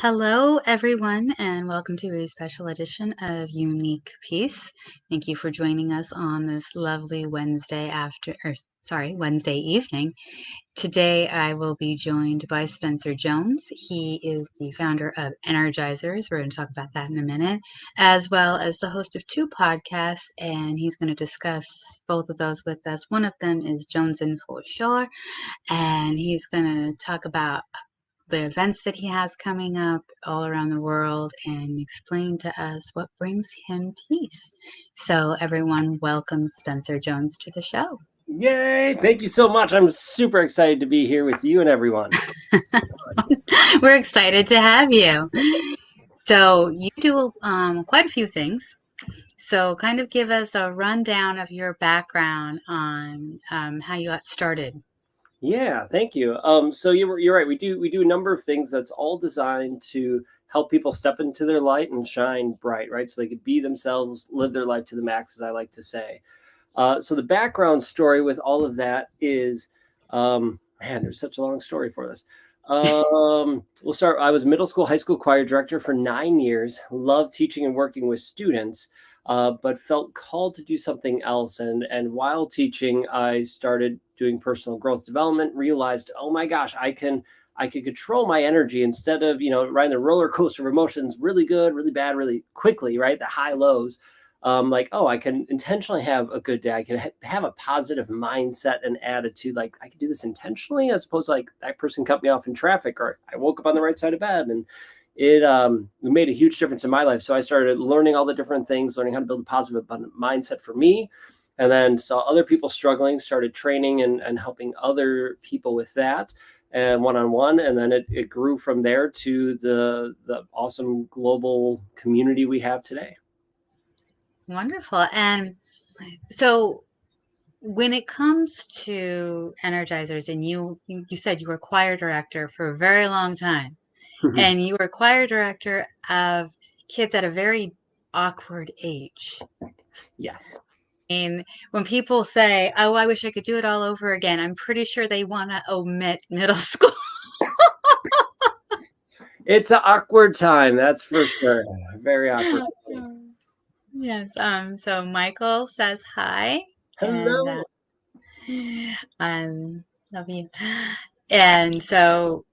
Hello, everyone, and welcome to a special edition of Unique Peace. Thank you for joining us on this lovely Wednesday evening. Today, I will be joined by Spencer Jones. He is the founder of Energizers. We're going to talk about that in a minute, as well as the host of two podcasts, and he's going to discuss both of those with us. One of them is Jones in Full Shore, and he's going to talk about the events that he has coming up all around the world and explain to us what brings him peace. So, everyone, welcome Spencer Jones to the show. Yay! Thank you so much. I'm super excited to be here with you and everyone. We're excited to have you. So, you do quite a few things. So, kind of give us a rundown of your background on how you got started. Yeah, thank you. So you're right. We do a number of things that's all designed to help people step into their light and shine bright, right? So they could be themselves, live their life to the max, as I like to say. So the background story with all of that is, man, there's such a long story for this. We'll start. I was middle school, high school choir director for 9 years. Loved teaching and working with students, but felt called to do something else. And while teaching, I started doing personal growth development. Realized, oh my gosh, I could control my energy instead of riding the roller coaster of emotions, really good, really bad, really quickly, right? The high lows. Like, oh, I can intentionally have a good day. I can have a positive mindset and attitude. Like, I can do this intentionally, as opposed to like that person cut me off in traffic, or I woke up on the right side of bed. And it made a huge difference in my life. So I started learning all the different things, learning how to build a positive mindset for me, and then saw other people struggling, started training and helping other people with that, and one-on-one. And then it grew from there to the awesome global community we have today. Wonderful. And so, when it comes to energizers, and you said you were choir director for a very long time, and you were choir director of kids at a very awkward age. Yes. And when people say, "Oh, I wish I could do it all over again," I'm pretty sure they want to omit middle school. It's an awkward time, that's for sure. Very awkward for me. Yes. So Michael says hi, and Hello. love you. And so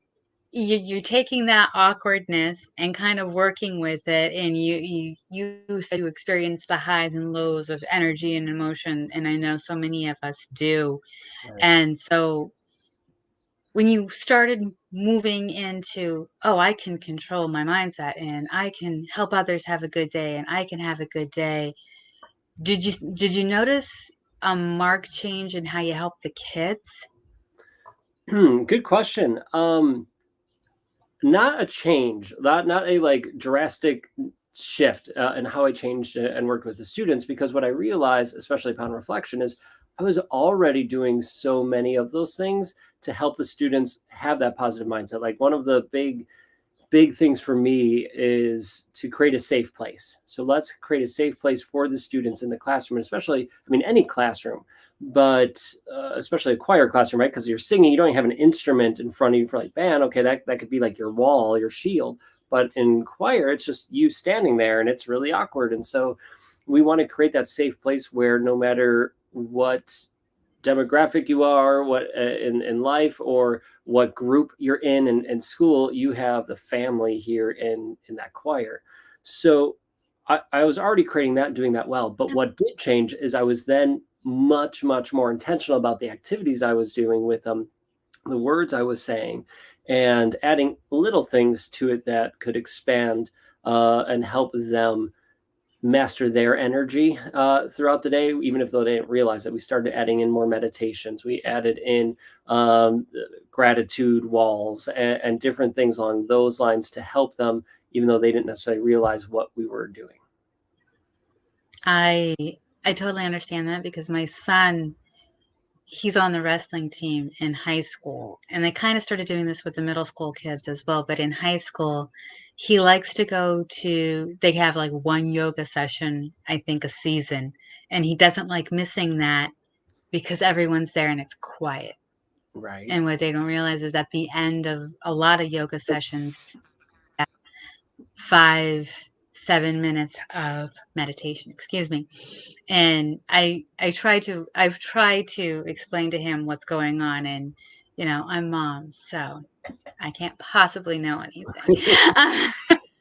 you're taking that awkwardness and kind of working with it, and you said you experience the highs and lows of energy and emotion, and I know so many of us do. Right. And so when you started moving into, oh, I can control my mindset and I can help others have a good day and I can have a good day, did you notice a marked change in how you help the kids? Good question. Not a change, not a like drastic shift in how I changed and worked with the students, because what I realized, especially upon reflection, is I was already doing so many of those things to help the students have that positive mindset. Like, one of the big things for me is to create a safe place. So let's create a safe place for the students in the classroom, and especially, I mean, any classroom, but especially a choir classroom, right? Because you're singing, you don't have an instrument in front of you for like band. Okay, that could be like your wall, your shield. But in choir, it's just you standing there, and it's really awkward. And so we want to create that safe place where no matter what demographic you are, what in life, or what group you're in school, you have the family here in that choir. So I was already creating that and doing that well. But what did change is I was then much more intentional about the activities I was doing with them, the words I was saying, and adding little things to it that could expand and help them master their energy throughout the day, even if though they didn't realize it. We started adding in more meditations. We added in gratitude walls and different things along those lines to help them, even though they didn't necessarily realize what we were doing. I I totally understand that because my son, he's on the wrestling team in high school, and they kind of started doing this with the middle school kids as well. But in high school, he likes to go to, they have like one yoga session, I think, a season, and he doesn't like missing that because everyone's there and it's quiet. Right. And what they don't realize is at the end of a lot of yoga sessions, 5-7 minutes of meditation, excuse me. And I've tried to explain to him what's going on, and I'm mom, so I can't possibly know anything.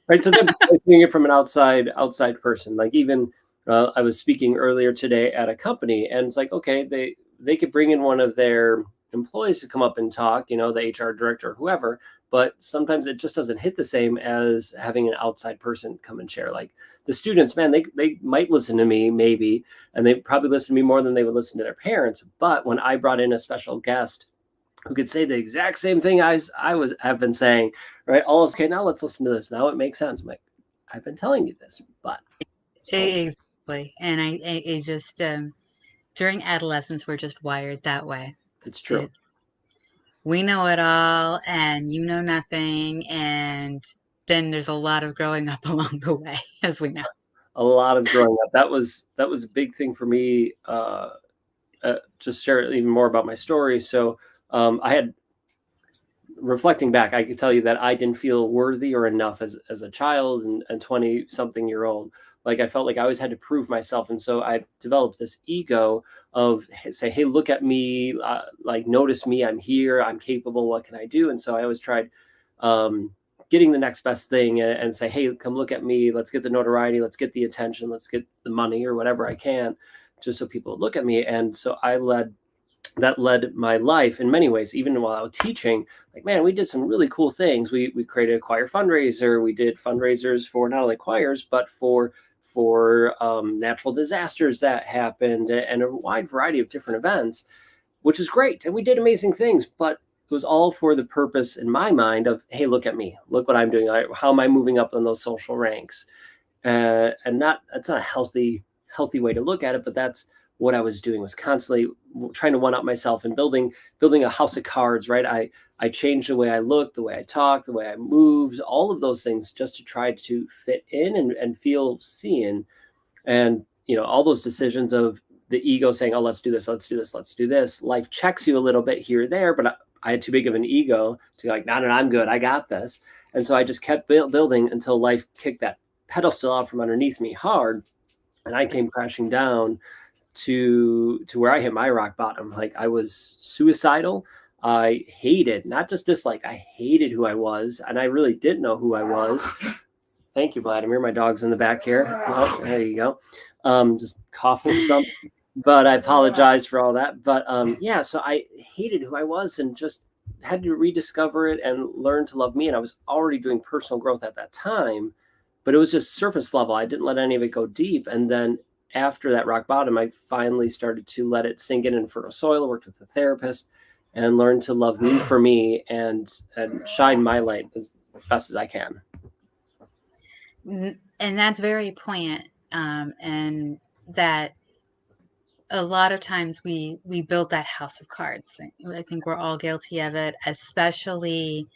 Right. Sometimes it's nice seeing it from an outside person. Like even I was speaking earlier today at a company, and it's like, okay, they could bring in one of their employees to come up and talk, the HR director or whoever, but sometimes it just doesn't hit the same as having an outside person come and share. Like the students, man, they might listen to me maybe, and they probably listen to me more than they would listen to their parents. But when I brought in a special guest who could say the exact same thing have been saying, right? All is okay. Now let's listen to this. Now it makes sense. I'm like, I've been telling you this, but Exactly. And I just during adolescence we're just wired that way. it's true. It's we know it all and you know nothing, and then there's a lot of growing up along the way, as we know. A lot of growing up. That was a big thing for me. Just share even more about my story. So I had reflecting back, I could tell you that I didn't feel worthy or enough as a child and 20 something year old. Like I felt like I always had to prove myself. And so I developed this ego of say, hey, look at me, like notice me, I'm here, I'm capable, what can I do? And so I always tried getting the next best thing and say, hey, come look at me, let's get the notoriety, let's get the attention, let's get the money or whatever I can, just so people would look at me. And so that led my life in many ways. Even while I was teaching, like, man, we did some really cool things. We created a choir fundraiser. We did fundraisers for not only choirs, but for natural disasters that happened and a wide variety of different events, which is great. And we did amazing things, but it was all for the purpose in my mind of, hey, look at me, look what I'm doing. How am I moving up in those social ranks? And that's not a healthy way to look at it, but that's what I was doing, was constantly trying to one up myself and building a house of cards, right? I changed the way I looked, the way I talked, the way I moved, all of those things just to try to fit in and feel seen. And, all those decisions of the ego saying, oh, let's do this, let's do this, let's do this. Life checks you a little bit here or there, but I had too big of an ego to be like, no, I'm good. I got this. And so I just kept building until life kicked that pedestal out from underneath me hard. And I came crashing down to where I hit my rock bottom. Like I was suicidal. I hated, not just dislike, I hated who I was. And I really didn't know who I was. Thank you, Vladimir. My dog's in the back here. Oh, there you go. Just coughing something. But I apologize for all that. But yeah, so I hated who I was and just had to rediscover it and learn to love me. And I was already doing personal growth at that time, but it was just surface level. I didn't let any of it go deep. And then after that rock bottom, I finally started to let it sink in fertile soil. I worked with a therapist and learned to love me for me and shine my light as best as I can. And that's very poignant. And that a lot of times we build that house of cards. I think we're all guilty of it, especially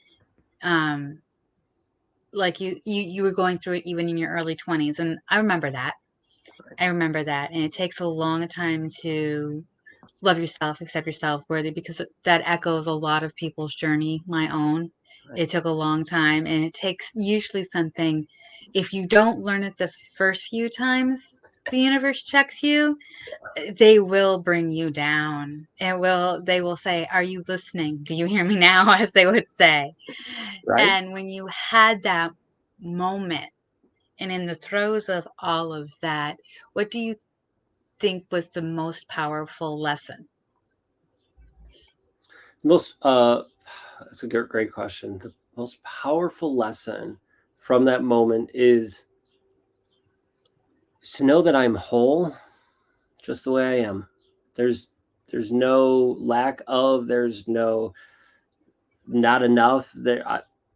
like you were going through it even in your early 20s, and I remember that. And it takes a long time to love yourself, accept yourself, worthy, because that echoes a lot of people's journey, my own. Right. It took a long time, and it takes usually something. If you don't learn it the first few times the universe checks you, they will bring you down. They will say, are you listening? Do you hear me now? As they would say. Right. And when you had that moment and in the throes of all of that, what do you think was the most powerful lesson? Most That's a great question. The most powerful lesson from that moment is to know that I'm whole just the way I am. There's no lack of, there's no not enough.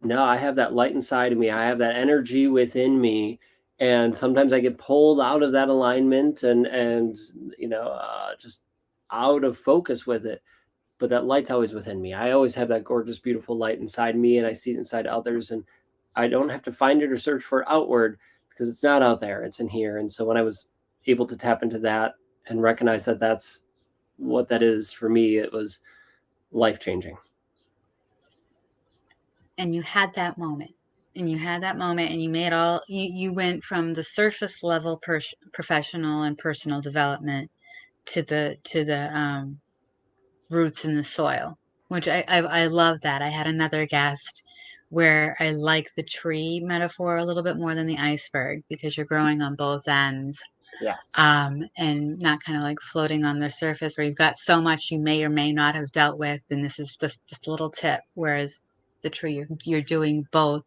No, I have that light inside of me. I have that energy within me, and sometimes I get pulled out of that alignment and just out of focus with it. But that light's always within me. I always have that gorgeous, beautiful light inside me, and I see it inside others, and I don't have to find it or search for it outward because it's not out there. It's in here. And so when I was able to tap into that and recognize that that's what that is for me, it was life changing. And you had that moment. and you had that moment and you made you went from the surface level professional and personal development to the roots in the soil, which I love that. I had another guest where I like the tree metaphor a little bit more than the iceberg, because you're growing on both ends, Yes. and not kind of like floating on the surface where you've got so much you may or may not have dealt with, and this is just a little tip. Whereas the tree, you're doing both,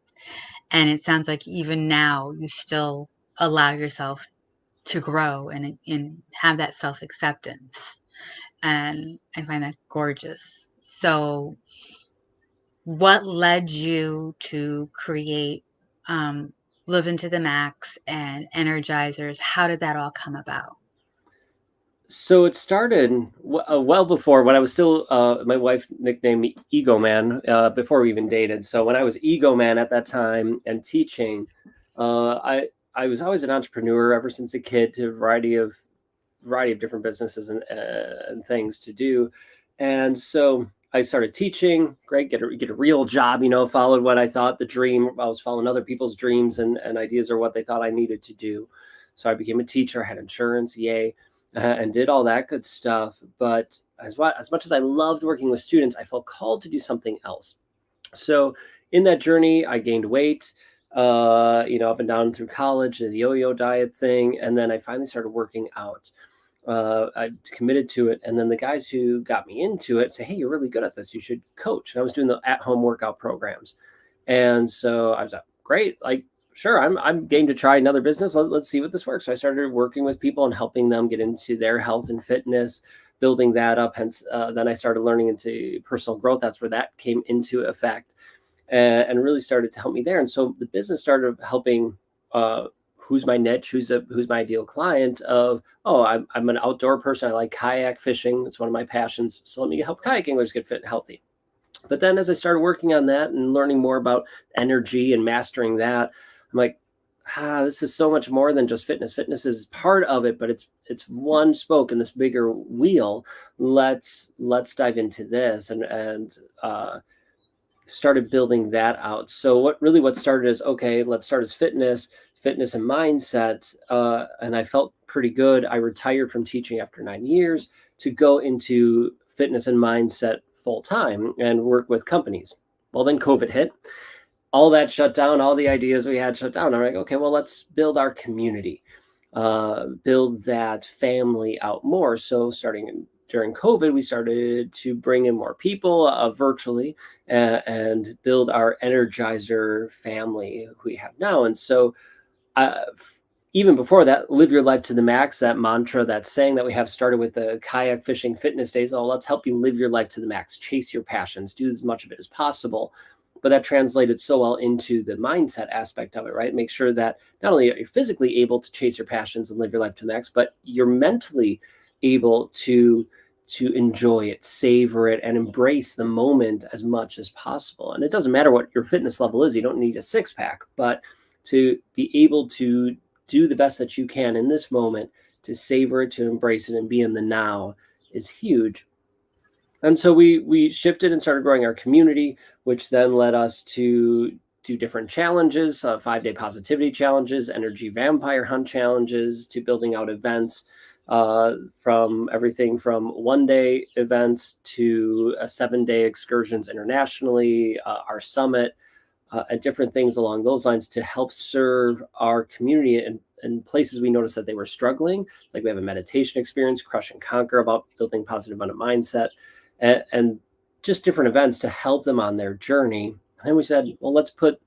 and it sounds like even now you still allow yourself to grow and have that self acceptance, and I find that gorgeous. So, what led you to create Live into the Max and Energizers? How did that all come about? So it started well before, when I was still, my wife nicknamed me Ego Man, before we even dated. So when I was Ego Man at that time and teaching, I was always an entrepreneur ever since a kid, to a variety of different businesses and things to do. And so I started teaching, great, get a real job, followed what I thought the dream. I was following other people's dreams and ideas, or what they thought I needed to do. So I became a teacher, had insurance, yay, and did all that good stuff. But as much as I loved working with students, I felt called to do something else. So in that journey, I gained weight, up and down through college, the yo-yo diet thing. And then I finally started working out. I committed to it. And then the guys who got me into it say, hey, you're really good at this, you should coach. And I was doing the at-home workout programs. And so I was like, great, like, sure, I'm game to try another business. Let's see what this works. So I started working with people and helping them get into their health and fitness, building that up. Hence, then I started learning into personal growth. That's where that came into effect, and really started to help me there. And so the business started helping, who's my niche, who's my ideal client of, oh, I'm an outdoor person. I like kayak fishing. It's one of my passions. So let me help kayak anglers get fit and healthy. But then as I started working on that and learning more about energy and mastering that, I'm like, this is so much more than just fitness. Fitness is part of it, but it's one spoke in this bigger wheel. Let's dive into this, and started building that out. So what started as, okay, let's start as fitness and mindset. And I felt pretty good. I retired from teaching after 9 years to go into fitness and mindset full time and work with companies. Well, then COVID hit. All that shut down. All the ideas we had shut down. I'm like, okay, well, let's build our community, build that family out more. So during COVID, we started to bring in more people virtually, and build our Energizer family we have now. And so, even before that, live your life to the max, that mantra, that saying that we have, started with the kayak fishing fitness days. Oh, let's help you live your life to the max, chase your passions, do as much of it as possible. But that translated so well into the mindset aspect of it, right? Make sure that not only are you physically able to chase your passions and live your life to the max, but you're mentally able to enjoy it, savor it, and embrace the moment as much as possible. And it doesn't matter what your fitness level is. You don't need a six pack, but to be able to do the best that you can in this moment, to savor it, to embrace it, and be in the now is huge. And so we shifted and started growing our community, which then led us to do different challenges, 5-day positivity challenges, energy vampire hunt challenges, to building out events, from everything from 1-day events to 7-day excursions internationally, our summit, and different things along those lines, to help serve our community in places we noticed that they were struggling. Like, we have a meditation experience, Crush and Conquer, about building positive abundant mindset, and just different events to help them on their journey. And then we said, well, let's put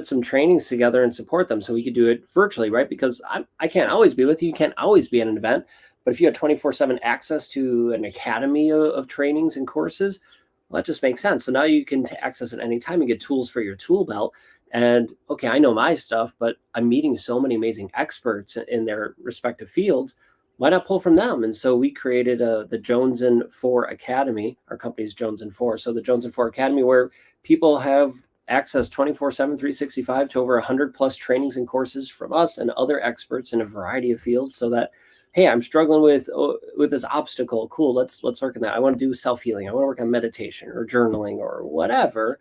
some trainings together and support them, so we could do it virtually, right? Because I can't always be with you. You can't always be at an event. But if you have 24/7 access to an academy of trainings and courses, well, that just makes sense. So now you can access it anytime and get tools for your tool belt. And okay, I know my stuff, but I'm meeting so many amazing experts in their respective fields. Why not pull from them? And so we created the Jones and Four Academy. Our company is Jones and Four. So the Jones and Four Academy, where people have access 24/7, 365 to over 100 plus trainings and courses from us and other experts in a variety of fields, so that, hey, I'm struggling with this obstacle. Cool, let's work on that. I want to do self-healing. I want to work on meditation or journaling or whatever.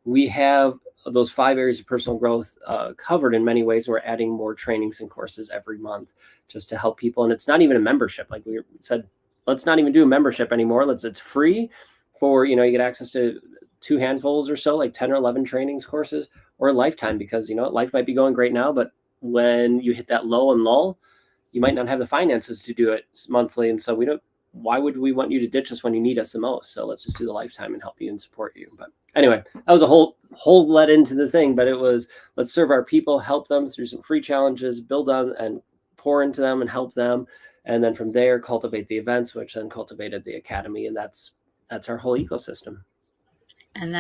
We have those 5 areas of personal growth covered in many ways. We're adding more trainings and courses every month just to help people. And it's not even a membership. Like we said, let's not even do a membership anymore. It's free for, you get access to 2 handfuls or so, like 10 or 11 trainings courses, or a lifetime, because life might be going great now, but when you hit that low and lull, you might not have the finances to do it monthly. And so why would we want you to ditch us when you need us the most? So let's just do the lifetime and help you and support you. But anyway, that was a whole let into the thing, but it was, let's serve our people, help them through some free challenges, build on and pour into them and help them. And then from there, cultivate the events, which then cultivated the academy. And that's our whole ecosystem. And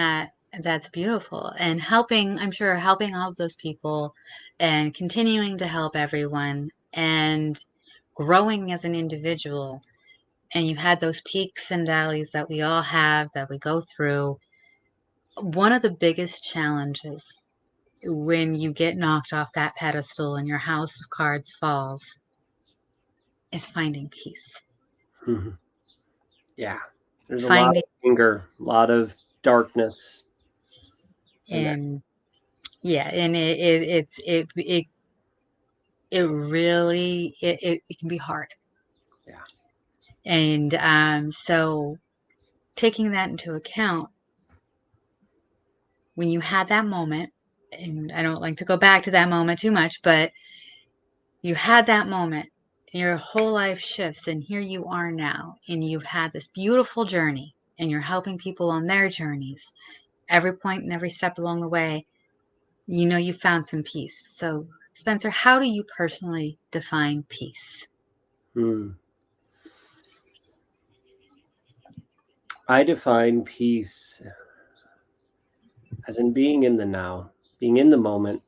that's beautiful. And I'm sure helping all of those people and continuing to help everyone and growing as an individual. And you had those peaks and valleys that we all have, that we go through. One of the biggest challenges when you get knocked off that pedestal and your house of cards falls is finding peace. Mm-hmm. Yeah. There's a lot of anger, a lot of darkness. And it really can be hard. Yeah. And so taking that into account, when you had that moment, and I don't like to go back to that moment too much, but you had that moment, and your whole life shifts, and here you are now, and you've had this beautiful journey, and you're helping people on their journeys. Every point and every step along the way, you found some peace. So, Spencer, how do you personally define peace? I define peace as in being in the now, being in the moment,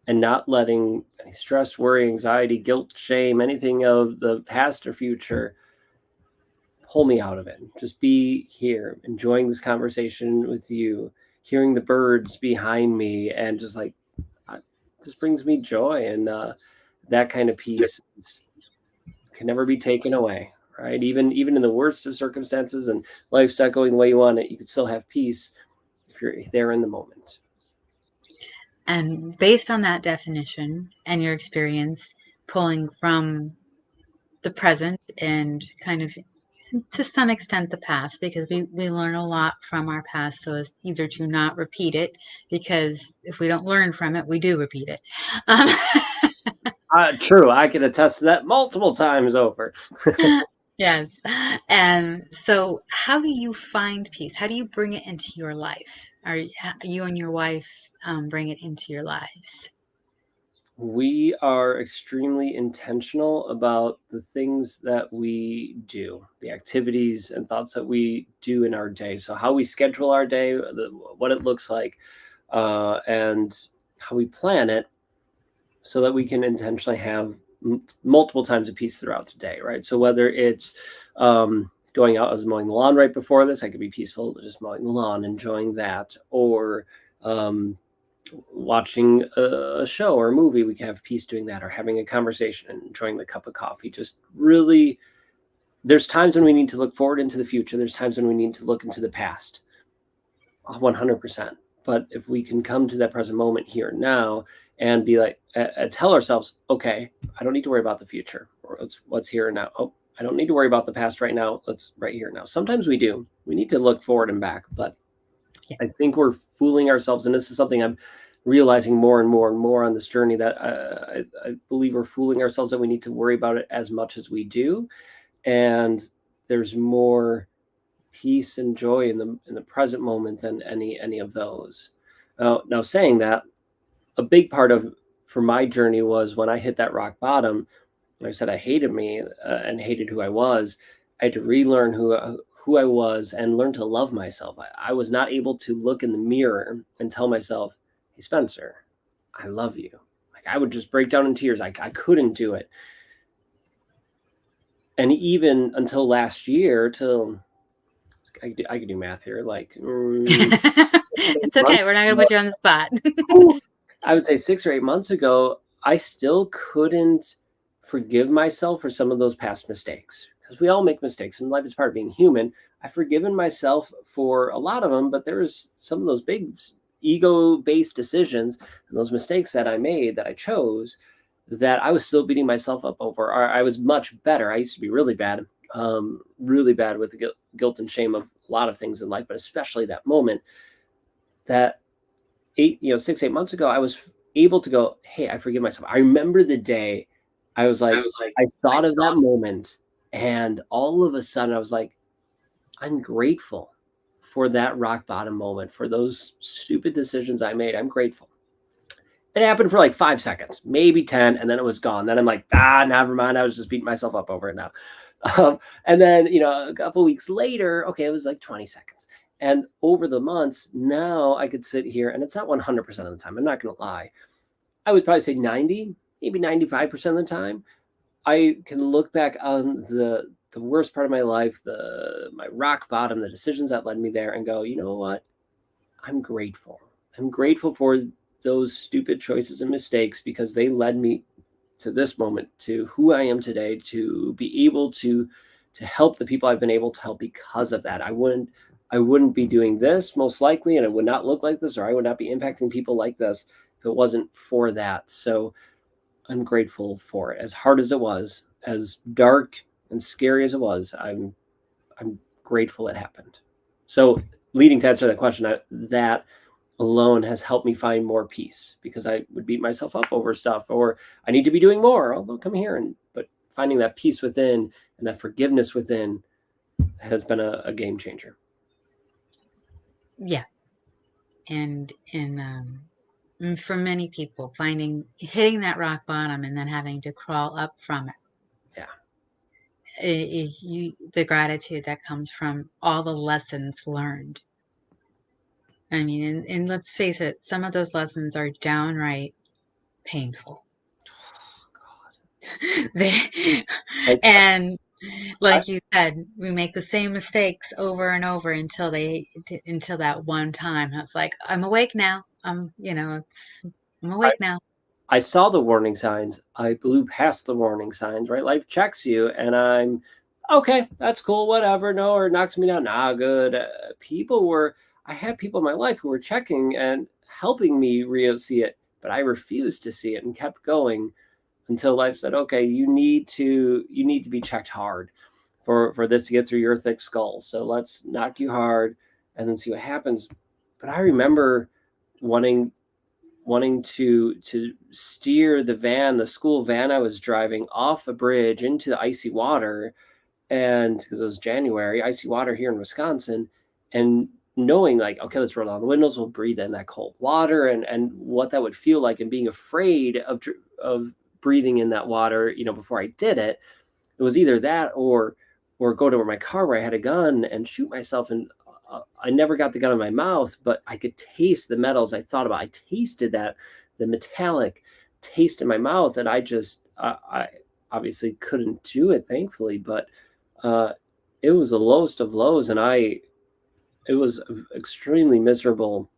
and not letting any stress, worry, anxiety, guilt, shame, anything of the past or future pull me out of it. Just be here, enjoying this conversation with you, hearing the birds behind me, and just brings me joy. And that kind of peace can never be taken away, right? Even in the worst of circumstances and life's not going the way you want it, you can still have peace if you're there in the moment. And based on that definition and your experience pulling from the present and kind of to some extent the past, because we learn a lot from our past so as either to not repeat it, because if we don't learn from it, we do repeat it. True. I can attest to that multiple times over. Yes. And so how do you find peace? How do you bring it into your life? Are you and your wife bring it into your lives? We are extremely intentional about the things that we do, the activities and thoughts that we do in our day. So how we schedule our day, what it looks like, and how we plan it so that we can intentionally have multiple times of peace throughout the day, right? So whether it's going out, I was mowing the lawn right before this, I could be peaceful just mowing the lawn, enjoying that, or watching a show or a movie, we can have peace doing that, or having a conversation and enjoying the cup of coffee. Just really, there's times when we need to look forward into the future. There's times when we need to look into the past, 100%. But if we can come to that present moment here and now and be like, tell ourselves, okay, I don't need to worry about the future, or what's here and now. Oh, I don't need to worry about the past right now. Let's right here now. Sometimes we do. We need to look forward and back, but I think we're fooling ourselves. And this is something I'm realizing more and more and more on this journey, that I believe we're fooling ourselves that we need to worry about it as much as we do. And there's more peace and joy in the present moment than any of those. Now saying that, a big part for my journey was when I hit that rock bottom, and I said I hated me and hated who I was. I had to relearn who I was and learn to love myself. I was not able to look in the mirror and tell myself, hey, Spencer, I love you. Like, I would just break down in tears. I couldn't do it. And even until last year, I could do math here. It's okay. We're not going to put you on the spot. I would say 6 or 8 months ago, I still couldn't forgive myself for some of those past mistakes, because we all make mistakes and life is part of being human. I've forgiven myself for a lot of them, but there was some of those big ego-based decisions and those mistakes that I made, that I chose, that I was still beating myself up over. Or I was much better. I used to be really bad with the guilt and shame of a lot of things in life, but especially that moment, that 6-8 months ago, I was able to go, hey, I forgive myself. I remember the day I was like, I thought of that moment, and all of a sudden I was like, I'm grateful for that rock bottom moment, for those stupid decisions I made. I'm grateful. It happened for like 5 seconds, maybe 10, and then it was gone. Then I'm like, never mind. I was just beating myself up over it now. And then, a couple weeks later, okay, it was like 20 seconds. And over the months, now I could sit here, and it's not 100% of the time. I'm not going to lie. I would probably say 90, maybe 95% of the time. I can look back on the worst part of my life, my rock bottom, the decisions that led me there, and go, you know what? I'm grateful. I'm grateful for those stupid choices and mistakes, because they led me to this moment, to who I am today, to be able to help the people I've been able to help because of that. I wouldn't be doing this most likely, and it would not look like this, or I would not be impacting people like this if it wasn't for that. So I'm grateful for it. As hard as it was, as dark and scary as it was, I'm grateful it happened. So, leading to answer that question, that alone has helped me find more peace, because I would beat myself up over stuff, or I need to be doing more. Although come here, but finding that peace within and that forgiveness within has been a game changer. Yeah. And for many people, hitting that rock bottom and then having to crawl up from it. Yeah. The gratitude that comes from all the lessons learned. I mean, and let's face it, some of those lessons are downright painful. Oh, They, God. and like you said, we make the same mistakes over and over until that one time. It's like, I'm awake now. I'm awake now. I saw the warning signs. I blew past the warning signs, right? Life checks you, and I'm okay. That's cool. Whatever. No, or it knocks me down. Nah, good. I had people in my life who were checking and helping me see it, but I refused to see it and kept going until life said, okay, you need to be checked hard for this to get through your thick skull. So let's knock you hard and then see what happens. But I remember wanting to steer the school van I was driving, off a bridge into the icy water, and because it was January, icy water here in Wisconsin, and knowing like, okay, let's roll down the windows, we'll breathe in that cold water, and what that would feel like, and being afraid of breathing in that water, before I did it. It was either that or go to my car where I had a gun and shoot myself. And I never got the gun in my mouth, but I could taste the metals. I tasted the metallic taste in my mouth, and I obviously couldn't do it, thankfully, but it was the lowest of lows, and it was extremely miserable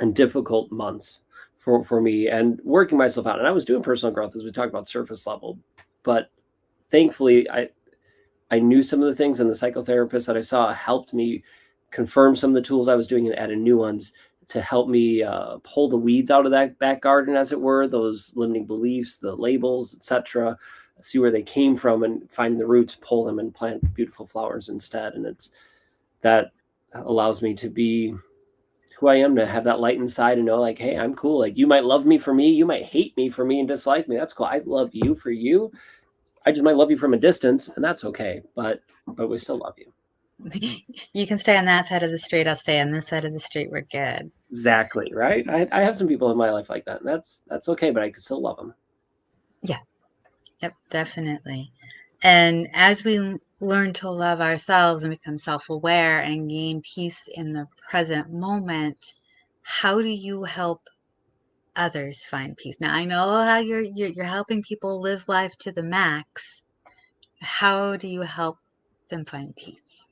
and difficult months for me, and working myself out. And I was doing personal growth, as we talked about, surface level, but thankfully I knew some of the things, and the psychotherapist that I saw helped me confirm some of the tools I was doing and added new ones to help me pull the weeds out of that back garden, as it were, those limiting beliefs, the labels, etc., see where they came from, and find the roots, pull them, and plant beautiful flowers instead. And that allows me to be who I am, to have that light inside and know, like, hey, I'm cool. Like, you might love me for me, you might hate me for me and dislike me. That's cool. I love you for you. I just might love you from a distance, and that's okay. But we still love you. You can stay on that side of the street. I'll stay on this side of the street. We're good. Exactly, right? I have some people in my life like that, and that's okay, but I can still love them. Yeah. Yep, definitely. And as we learn to love ourselves and become self-aware and gain peace in the present moment, how do you help others find peace? Now, I know how you're helping people live life to the max. How do you help them find peace?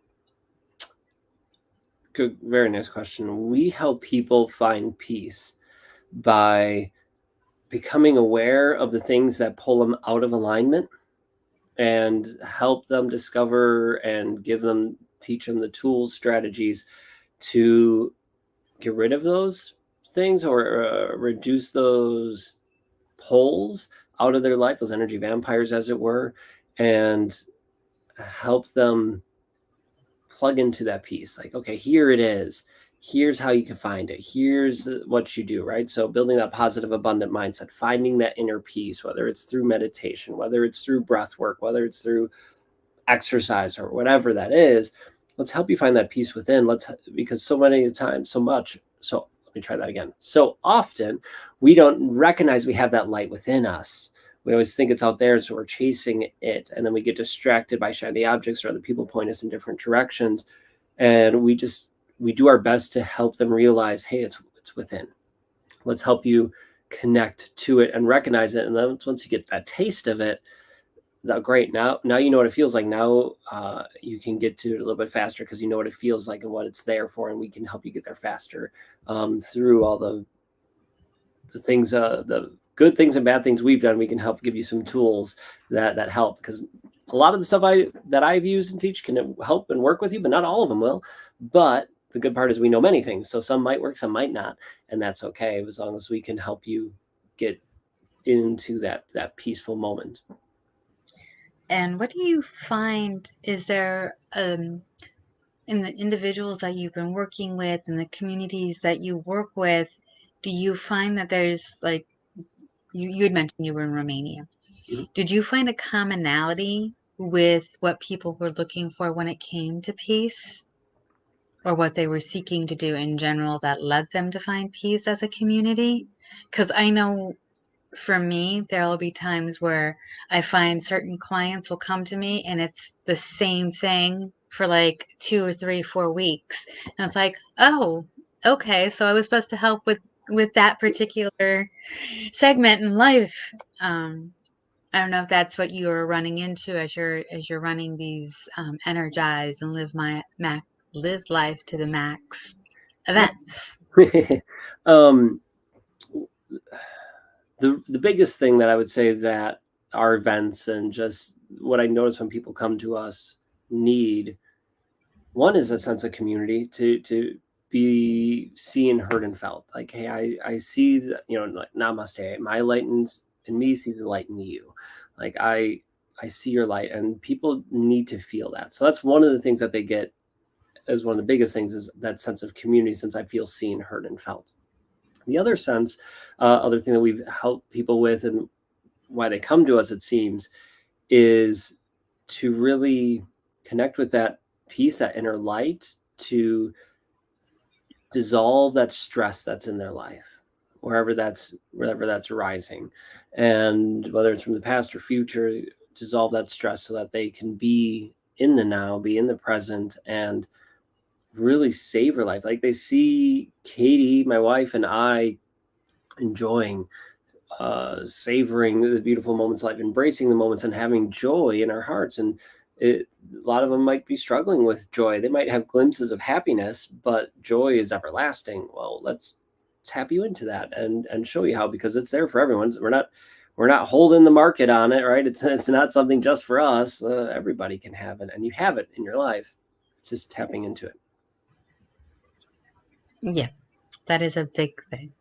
Good, very nice question. We help people find peace by becoming aware of the things that pull them out of alignment, and help them discover and teach them the tools, strategies to get rid of those things, or reduce those poles out of their life, those energy vampires, as it were, and help them plug into that piece. Like, okay, here it is. Here's how you can find it. Here's what you do, right? So building that positive, abundant mindset, finding that inner peace, whether it's through meditation, whether it's through breath work, whether it's through exercise or whatever that is, let's help you find that peace within. Because so many times, so let me try that again. So often we don't recognize we have that light within us. We always think it's out there, so we're chasing it, and then we get distracted by shiny objects or other people point us in different directions, and we do our best to help them realize, hey, it's within. Let's help you connect to it and recognize it, and then once you get that taste of it, great. Now you know what it feels like. Now you can get to it a little bit faster because you know what it feels like and what it's there for, and we can help you get there faster through all the things, the good things and bad things we've done. We can help give you some tools that help, because a lot of the stuff that I've used and teach can help and work with you, but not all of them will. But the good part is we know many things, so some might work, some might not, and that's okay as long as we can help you get into that peaceful moment. And what do you find, is there in the individuals that you've been working with and the communities that you work with, do you find that there's like, you had mentioned you were in Romania. Mm-hmm. Did you find a commonality with what people were looking for when it came to peace, or what they were seeking to do in general that led them to find peace as a community? Because I know for me, there'll be times where I find certain clients will come to me and it's the same thing for like 2 or 3, 4 weeks. And it's like, oh, okay, so I was supposed to help with that particular segment in life. I don't know if that's what you are running into as you're running these energize and live life to the max events. um, the biggest thing that I would say that our events and just what I notice when people come to us need, one is a sense of community, to be seen, heard, and felt. Like, hey, I see that, like, namaste, my light in me sees the light in you. Like, I see your light, and people need to feel that. So that's one of the things that they get as one of the biggest things, is that sense of community, since I feel seen, heard, and felt. The other other thing that we've helped people with, and why they come to us, it seems, is to really connect with that peace, that inner light, to dissolve that stress that's in their life, wherever that's rising, and whether it's from the past or future, dissolve that stress so that they can be in the now, be in the present, and really savor life. Like, they see Katie, my wife, and I enjoying, savoring the beautiful moments of life, embracing the moments, and having joy in our hearts. And a lot of them might be struggling with joy. They might have glimpses of happiness, but joy is everlasting. Well, let's tap you into that and show you how, because it's there for everyone. We're not holding the market on it, right? It's not something just for us. Everybody can have it, and you have it in your life. It's just tapping into it. Yeah, that is a big thing,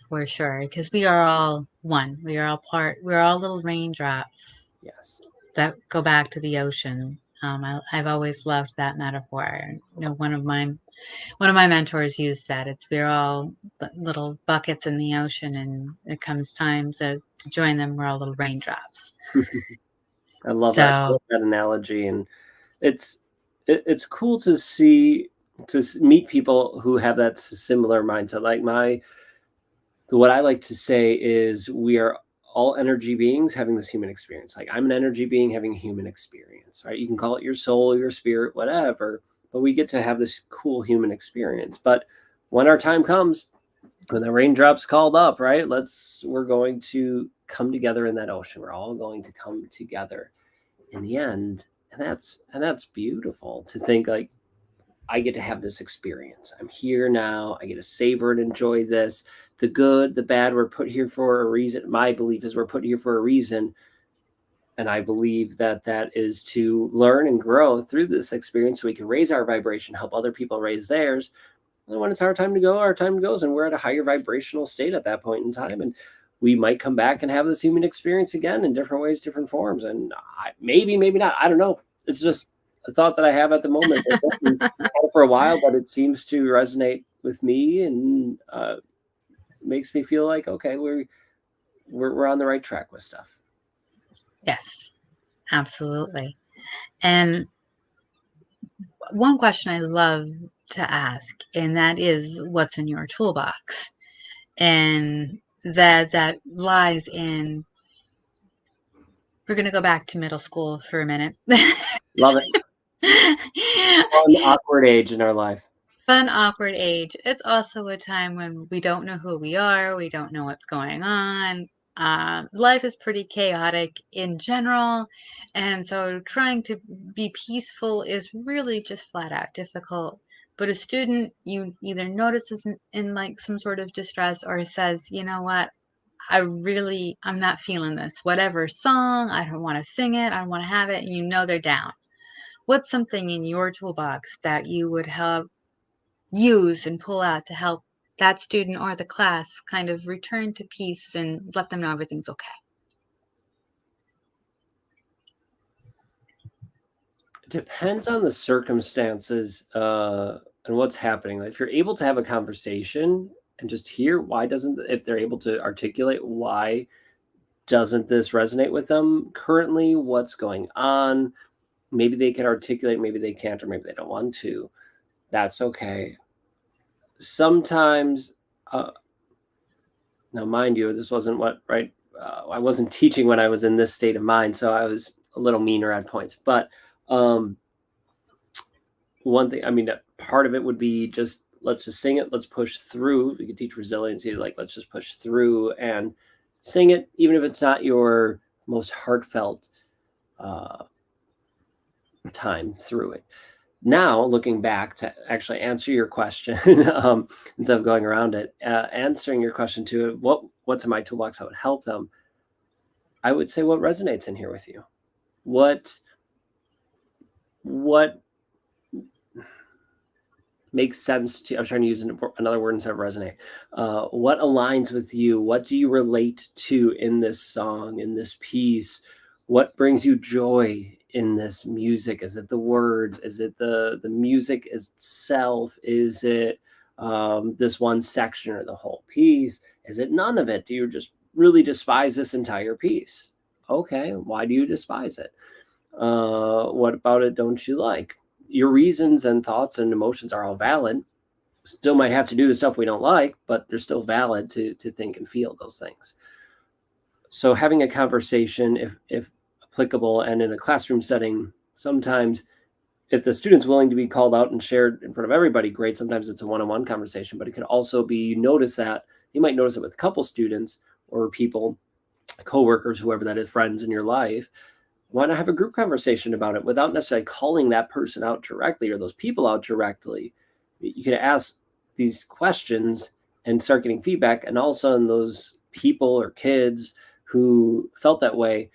for sure, because we are all one. We are all we're all little raindrops Yes. that go back to the ocean. I've always loved that metaphor. One of my mentors used that. It's, we're all little buckets in the ocean, and it comes time to join them. We're all little raindrops. I love that. I So love that analogy, and it's cool to meet people who have that similar mindset. Like, what I like to say is, we are all energy beings having this human experience. Like, I'm an energy being having a human experience, right? You can call it your soul, your spirit, whatever, but we get to have this cool human experience. But when our time comes, when the raindrops called up, right? We're going to come together in that ocean. We're all going to come together in the end. And that's beautiful to think, like, I get to have this experience. I'm here now. I get to savor and enjoy this. The good, the bad, we're put here for a reason. My belief is we're put here for a reason. And I believe that is to learn and grow through this experience, so we can raise our vibration, help other people raise theirs. And when it's our time to go, our time goes, and we're at a higher vibrational state at that point in time. And we might come back and have this human experience again in different ways, different forms. And maybe not. I don't know. It's just a thought that I have at the moment. I've had it for a while, but it seems to resonate with me and makes me feel like, okay, we're on the right track with stuff. Yes, absolutely. And one question I love to ask, and that is, what's in your toolbox? And that lies in, we're going to go back to middle school for a minute. Love it. Fun, awkward age in our life. Fun, awkward age. It's also a time when we don't know who we are. We don't know what's going on. Life is pretty chaotic in general. And so trying to be peaceful is really just flat out difficult. But a student, you either notices in like some sort of distress or says, you know what, I'm not feeling this. Whatever song, I don't want to sing it. I don't want to have it. And you know they're down. What's something in your toolbox that you would have use and pull out to help that student or the class kind of return to peace and let them know everything's okay? It depends on the circumstances and what's happening. If you're able to have a conversation and just hear if they're able to articulate why doesn't this resonate with them currently, what's going on, maybe they can articulate, maybe they can't, or maybe they don't want to. That's okay. Sometimes, now mind you, this wasn't I wasn't teaching when I was in this state of mind, so I was a little meaner at points. But one thing, part of it would be just, let's just sing it. Let's push through. We could teach resiliency, like let's just push through and sing it, even if it's not your most heartfelt time through it. Now, looking back to actually answer your question, instead of going around it, answering your question to what's in my toolbox that would help them, I would say, what resonates in here with you? What makes sense to, I'm trying to use another word instead of resonate. What aligns with you? What do you relate to in this song, in this piece? What brings you joy in this music? Is it the words? Is it the music itself? Is it this one section or the whole piece? Is it none of it? Do you just really despise this entire piece? Okay, why do you despise it? What about it don't you like? Your reasons and thoughts and emotions are all valid. Still might have to do the stuff we don't like, but they're still valid to think and feel those things. So having a conversation, if applicable, and in a classroom setting, sometimes if the student's willing to be called out and shared in front of everybody, great. Sometimes it's a one-on-one conversation, but it could also be, you might notice it with a couple students or people, coworkers, whoever that is, friends in your life. Why not have a group conversation about it without necessarily calling that person out directly or those people out directly? You can ask these questions and start getting feedback, and all of a sudden those people or kids who felt that way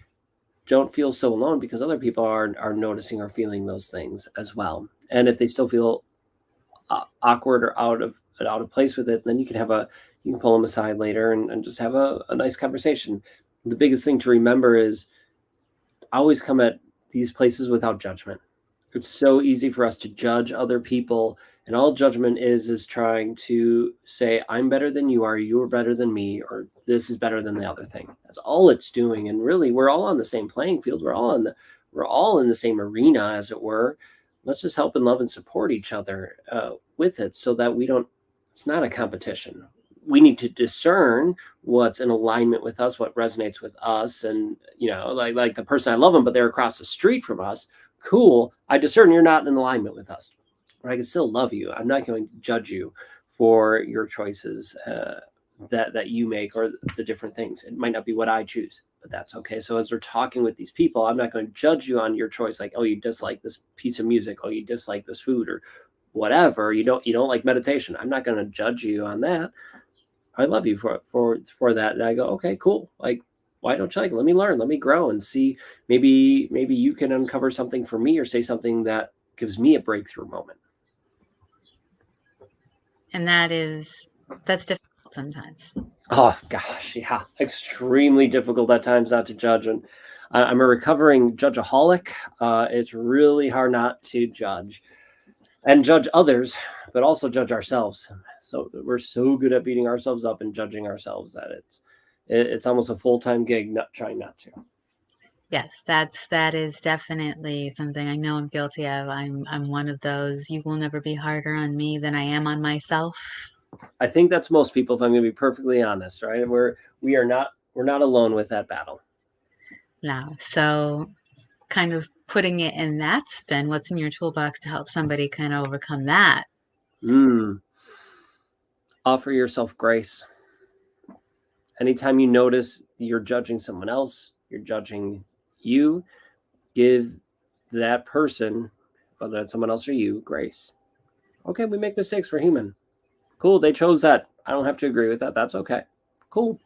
don't feel so alone, because other people are noticing or feeling those things as well. And if they still feel awkward or out of place with it, then you can pull them aside later and just have a nice conversation. The biggest thing to remember is always come at these places without judgment. It's so easy for us to judge other people, and all judgment is trying to say, I'm better than you are, you're better than me, or this is better than the other thing. That's all it's doing. And really, we're all on the same playing field. We're all in the same arena, as it were. Let's just help and love and support each other with it, so that it's not a competition. We need to discern what's in alignment with us, what resonates with us. And, like the person, I love them, but they're across the street from us. Cool. I discern you're not in alignment with us, but I can still love you. I'm not going to judge you for your choices that you make, or the different things. It might not be what I choose, but that's okay. So as we're talking with these people, I'm not going to judge you on your choice. Like, oh, you dislike this piece of music. Oh, you dislike this food, or whatever. You don't like meditation. I'm not going to judge you on that. I love you for that. And I go, okay, cool. Like, why don't you like it? Let me learn, let me grow and see, maybe you can uncover something for me, or say something that gives me a breakthrough moment. And that's difficult sometimes. Oh gosh, yeah, extremely difficult at times not to judge, and I'm a recovering judgeaholic. It's really hard not to judge and judge others, but also judge ourselves. So we're so good at beating ourselves up and judging ourselves that it's almost a full-time gig not trying not to. Yes, that is definitely something I know I'm guilty of. I'm one of those. You will never be harder on me than I am on myself. I think that's most people, if I'm going to be perfectly honest, right? We're not alone with that battle. Now, so kind of putting it in that spin, what's in your toolbox to help somebody kind of overcome that? Mm. Offer yourself grace. Anytime you notice you're judging someone else, you're judging you, give that person, whether it's someone else or you, grace. Okay, we make mistakes. We're human. Cool, they chose that. I don't have to agree with that. That's okay. Cool.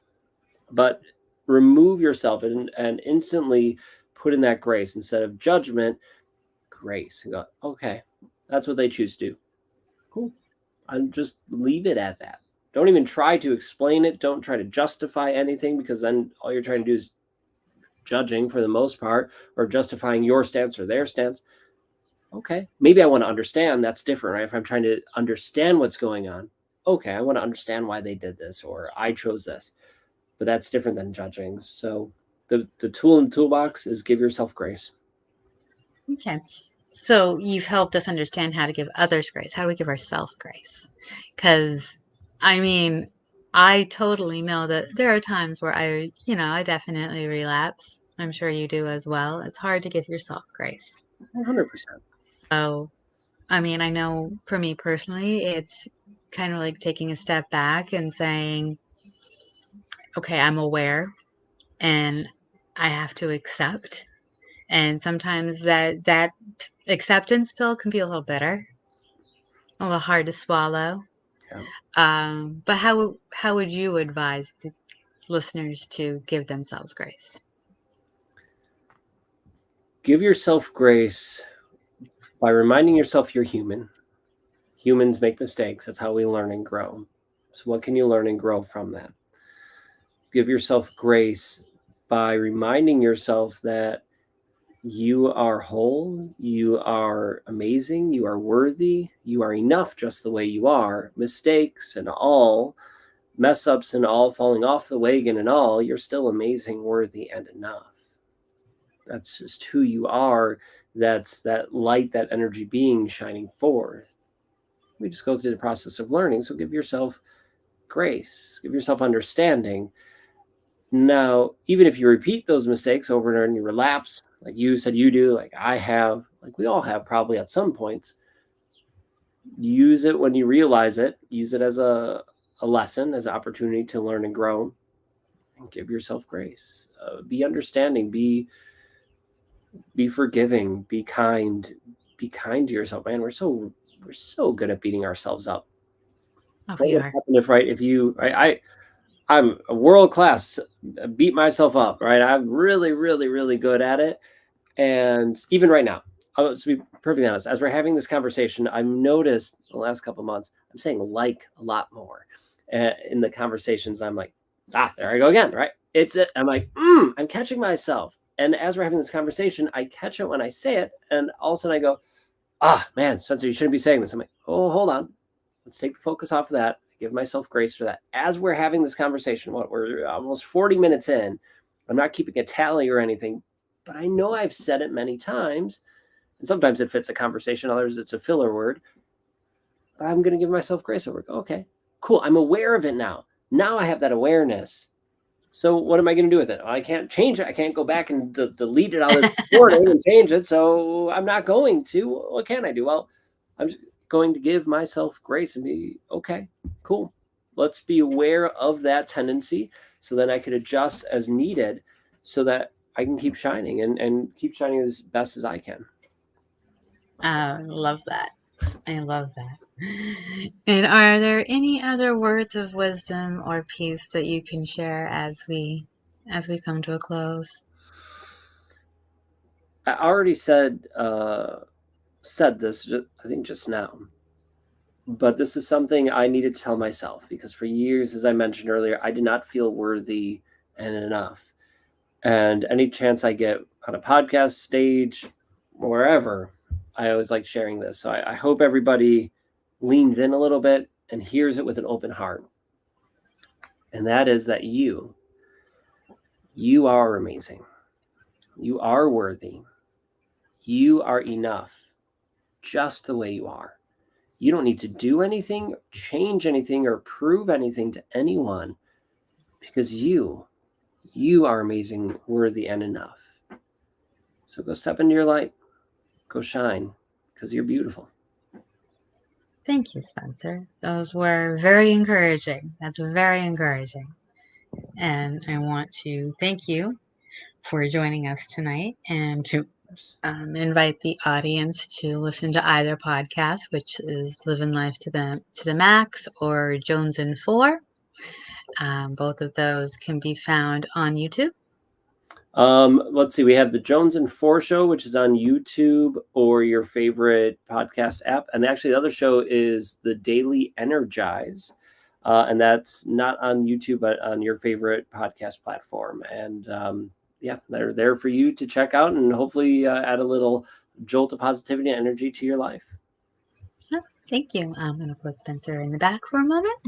But remove yourself and instantly put in that grace instead of judgment, grace. And go, okay, that's what they choose to do. Cool. And just leave it at that. Don't even try to explain it. Don't try to justify anything, because then all you're trying to do is judging for the most part, or justifying your stance or their stance. Okay, maybe I want to understand. That's different, right? If I'm trying to understand what's going on, okay, I want to understand why they did this or I chose this. But that's different than judging. So the tool in the toolbox is give yourself grace. Okay. So you've helped us understand how to give others grace. How do we give ourselves grace? Because, I mean, I totally know that there are times where I definitely relapse. I'm sure you do as well. It's hard to give yourself grace. 100%. So, I mean, I know for me personally, it's kind of like taking a step back and saying, okay, I'm aware and I have to accept. And sometimes that acceptance pill can be a little bitter, a little hard to swallow. Yeah. But how would you advise the listeners to give themselves grace? Give yourself grace by reminding yourself you're human. Humans make mistakes. That's how we learn and grow. So what can you learn and grow from that? Give yourself grace by reminding yourself that you are whole, you are amazing, you are worthy, you are enough just the way you are. Mistakes and all, mess ups and all, falling off the wagon and all, you're still amazing, worthy, and enough. That's just who you are. That's that light, that energy being shining forth. We just go through the process of learning. So give yourself grace, give yourself understanding. Now, even if you repeat those mistakes over and over and you relapse, like you said you do, like I have, like we all have probably at some points, use it when you realize it, use it as a lesson, as an opportunity to learn and grow, and give yourself grace. Be understanding, be forgiving, be kind to yourself, man. We're so good at beating ourselves up. Oh, What we would are. happen if you I'm a world class beat myself up, right? I'm really, really, really good at it. And even right now, to be perfectly honest, as we're having this conversation, I've noticed the last couple of months, I'm saying like a lot more in the conversations. I'm like, there I go again, right? It's it. I'm like, I'm catching myself. And as we're having this conversation, I catch it when I say it. And all of a sudden I go, man, Spencer, you shouldn't be saying this. I'm like, oh, hold on. Let's take the focus off of that. Give myself grace for that. As we're having this conversation, we're almost 40 minutes in, I'm not keeping a tally or anything, but I know I've said it many times, and sometimes it fits a conversation, others it's a filler word. But I'm going to give myself grace over. Okay, cool. I'm aware of it now. Now I have that awareness. So what am I going to do with it? I can't change it. I can't go back and delete it out of the recording and change it. So I'm not going to. What can I do? Well, I'm just going to give myself grace and be okay, cool. Let's be aware of that tendency so that I could adjust as needed so that I can keep shining and keep shining as best as I can. Love that. I love that. And are there any other words of wisdom or peace that you can share as we come to a close? I already said this, I think just now. But this is something I needed to tell myself, because for years, as I mentioned earlier, I did not feel worthy and enough. And any chance I get on a podcast stage, wherever, I always like sharing this. So I hope everybody leans in a little bit and hears it with an open heart. And that is that you are amazing. You are worthy. You are enough just the way you are. You don't need to do anything, change anything, or prove anything to anyone, because you are amazing, worthy, and enough. So go step into your light, go shine, because you're beautiful. Thank you, Spencer. Those were very encouraging. That's very encouraging. And I want to thank you for joining us tonight, and to invite the audience to listen to either podcast, which is Living Life to the Max or Jones and Four. Both of those can be found on YouTube. Let's see. We have the Jones and Four show, which is on YouTube or your favorite podcast app. And actually, the other show is the Daily Energize. And that's not on YouTube, but on your favorite podcast platform. And yeah, they're there for you to check out and hopefully add a little jolt of positivity and energy to your life. Oh, thank you. I'm going to put Spencer in the back for a moment.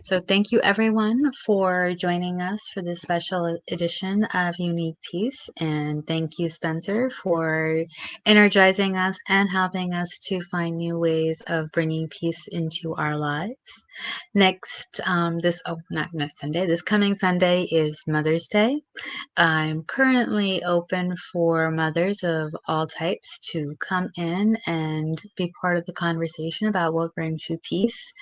So thank you everyone for joining us for this special edition of Unique Peace. And thank you, Spencer, for energizing us and helping us to find new ways of bringing peace into our lives. Next, not next Sunday, this coming Sunday is Mother's Day. I'm currently open for mothers of all types to come in and be part of the conversation about what brings you peace,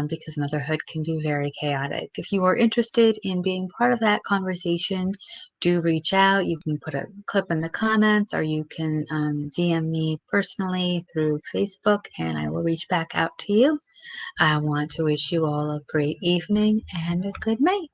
because motherhood can be very chaotic. If you are interested in being part of that conversation, do reach out. You can put a clip in the comments, or you can DM me personally through Facebook, and I will reach back out to you. I want to wish you all a great evening and a good night.